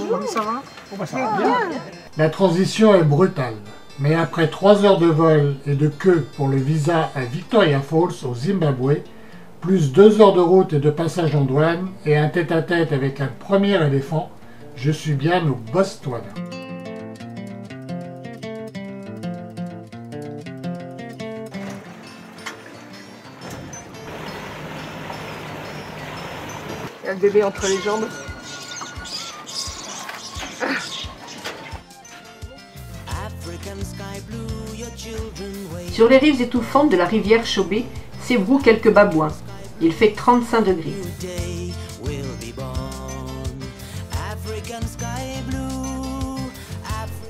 Ça va? Ça va bien. La transition est brutale, mais après 3 heures de vol et de queue pour le visa à Victoria Falls au Zimbabwe, plus 2 heures de route et de passage en douane et un tête-à-tête avec un premier éléphant, je suis bien au Botswana. Il y a le bébé entre les jambes. Sur les rives étouffantes de la rivière Chobe s'ébrouent quelques babouins. Il fait 35 degrés.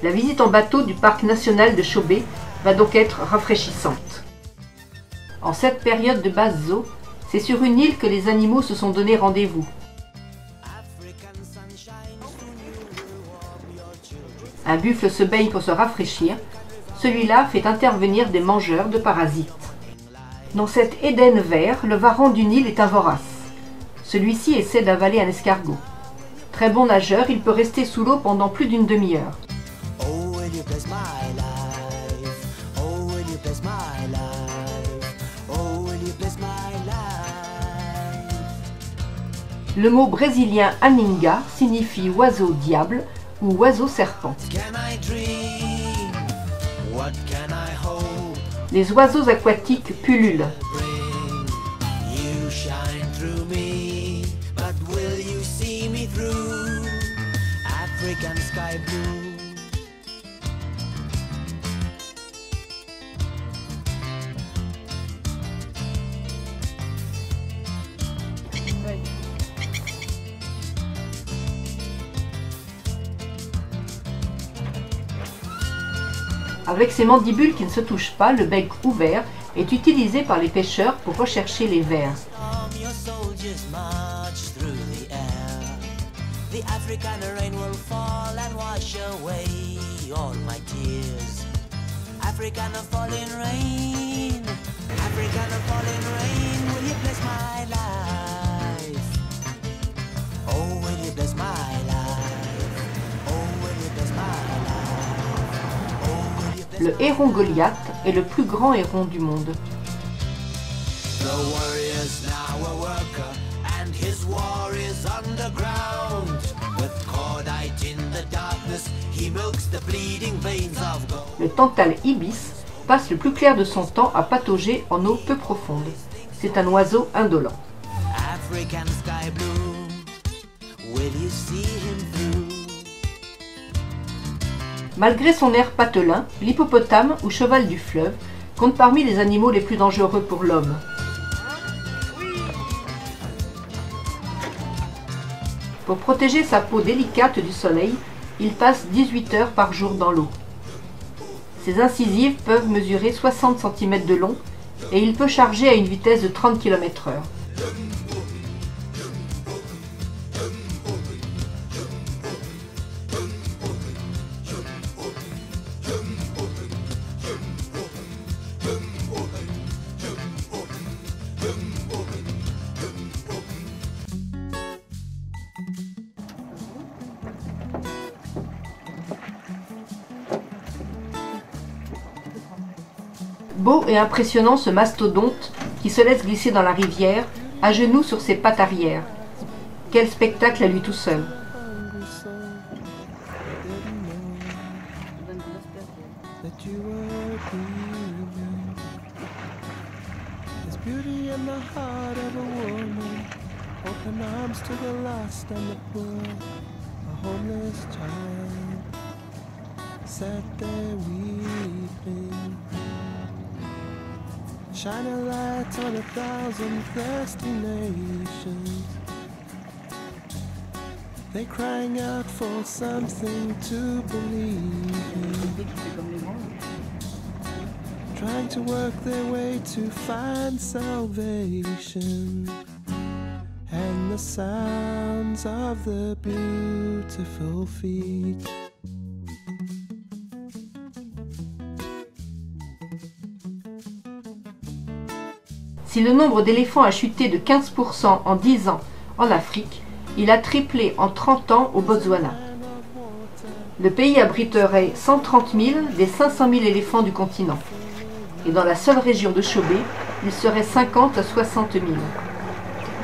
La visite en bateau du parc national de Chobe va donc être rafraîchissante. En cette période de basse eau, c'est sur une île que les animaux se sont donné rendez-vous. Un buffle se baigne pour se rafraîchir. Celui-là fait intervenir des mangeurs de parasites. Dans cet Éden vert, le varan d'une île est un vorace. Celui-ci essaie d'avaler un escargot. Très bon nageur, il peut rester sous l'eau pendant plus d'une demi-heure. Le mot brésilien aninga signifie oiseau diable ou oiseau serpent. Les oiseaux aquatiques pullulent. Avec ses mandibules qui ne se touchent pas, le bec ouvert est utilisé par les pêcheurs pour rechercher les vers. Le héron Goliath est le plus grand héron du monde. Le tantale ibis passe le plus clair de son temps à patauger en eau peu profonde. C'est un oiseau indolent. Malgré son air patelin, l'hippopotame ou cheval du fleuve compte parmi les animaux les plus dangereux pour l'homme. Pour protéger sa peau délicate du soleil, il passe 18 heures par jour dans l'eau. Ses incisives peuvent mesurer 60 cm de long et il peut charger à une vitesse de 30 km/h. Beau et impressionnant ce mastodonte qui se laisse glisser dans la rivière, à genoux sur ses pattes arrière. Quel spectacle à lui tout seul! Shine a light on 1,000 thirsty nations. They're crying out for something to believe in. Trying to work their way to find salvation. And the sounds of the beautiful feet. Si le nombre d'éléphants a chuté de 15% en 10 ans en Afrique, il a triplé en 30 ans au Botswana. Le pays abriterait 130 000 des 500 000 éléphants du continent. Et dans la seule région de Chobe, il serait 50 à 60 000.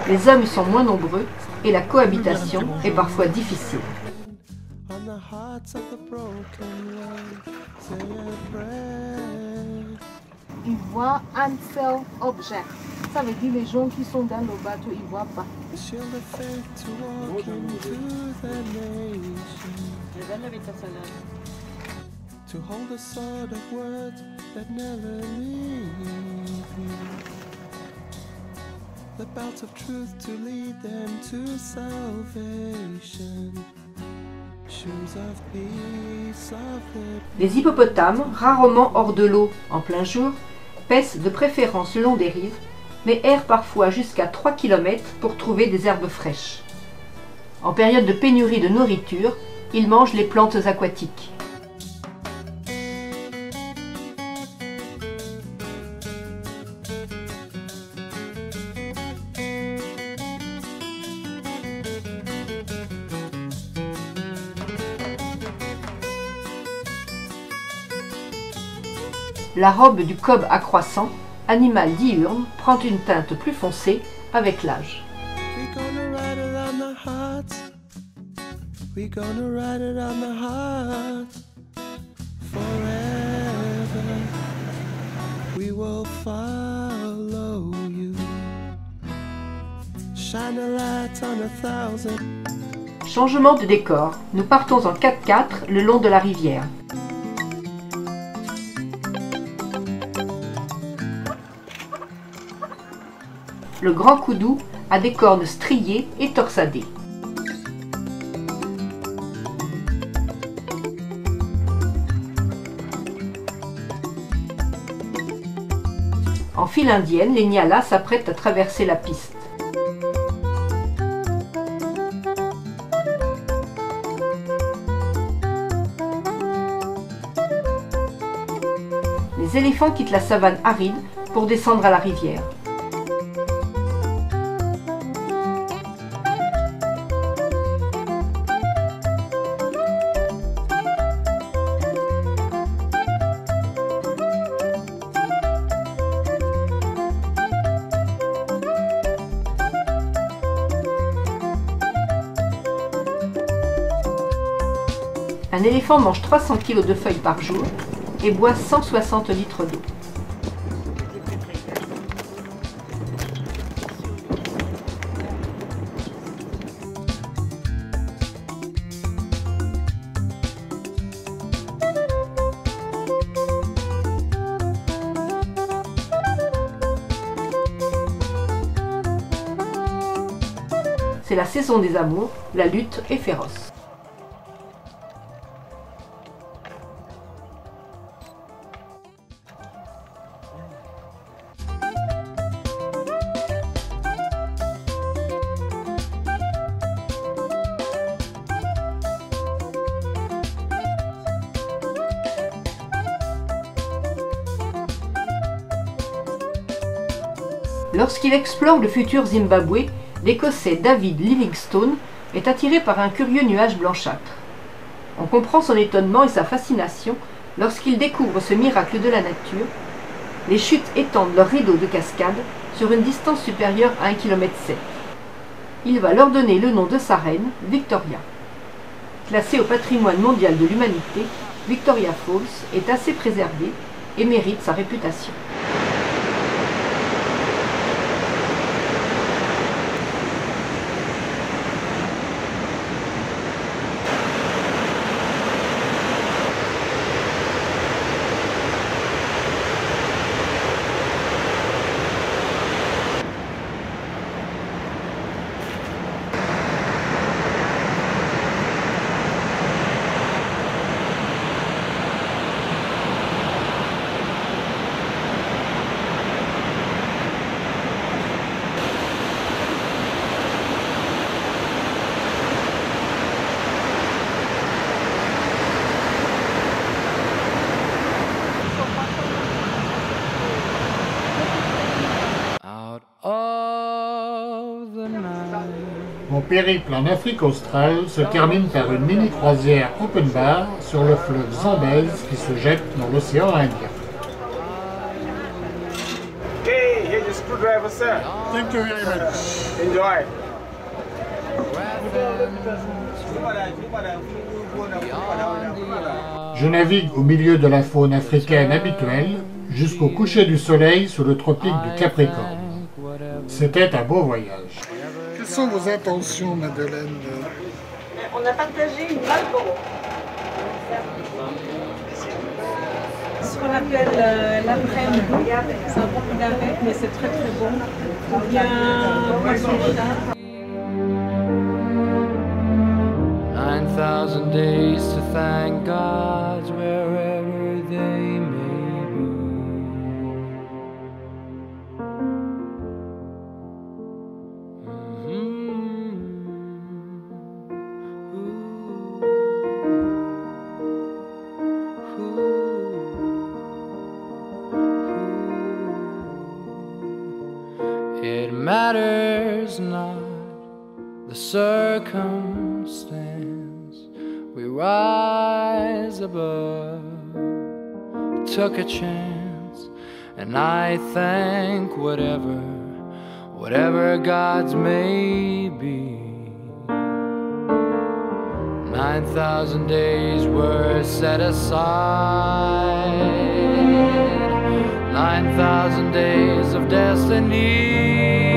Les hommes y sont moins nombreux et la cohabitation est parfois difficile. On the hearts of the broken one, say a prayer. Ils voient un seul objet. Ça veut dire les gens qui sont dans le bateau, ils ne voient pas. Shield of faith to walk into the nation, to hold a sword of words that never leave me, the belt of truth to lead them to salvation, shoes of peace of the Les hippopotames, rarement hors de l'eau en plein jour, paissent de préférence le long des rives, mais errent parfois jusqu'à 3 km pour trouver des herbes fraîches. En période de pénurie de nourriture, ils mangent les plantes aquatiques. La robe du cob accroissant, animal diurne, prend une teinte plus foncée avec l'âge. We're gonna ride it on the heart. We're gonna ride it on the heart. Forever. We will follow you. Shine a light on 1,000. Changement de décor, nous partons en 4x4 le long de la rivière. Le grand coudou a des cornes striées et torsadées. En file indienne, les Nyalas s'apprêtent à traverser la piste. Les éléphants quittent la savane aride pour descendre à la rivière. Un éléphant mange 300 kg de feuilles par jour et boit 160 litres d'eau. C'est la saison des amours, la lutte est féroce. Lorsqu'il explore le futur Zimbabwe, l'Écossais David Livingstone est attiré par un curieux nuage blanchâtre. On comprend son étonnement et sa fascination lorsqu'il découvre ce miracle de la nature. Les chutes étendent leur rideau de cascade sur une distance supérieure à 1,7 km. Il va leur donner le nom de sa reine, Victoria. Classée au patrimoine mondial de l'humanité, Victoria Falls est assez préservée et mérite sa réputation. périple en Afrique australe se termine par une mini-croisière open bar sur le fleuve Zambèze qui se jette dans l'océan Indien. Hey, here's your screwdriver, sir. Thank you very much. Enjoy. Je navigue au milieu de la faune africaine habituelle jusqu'au coucher du soleil sous le tropique du Capricorne. C'était un beau voyage. Quelles sont vos intentions, Madeleine? On a partagé une Marlboro. Ce qu'on appelle l'après-midi, c'est un bon d'arrêt, mais c'est très très bon. Ou bien poisson chat. 9,000 days to thank God wherever they may be. It matters not the circumstance, we rise above, took a chance, and I thank whatever God's may be. 9,000 days were set aside, 9,000 days of destiny.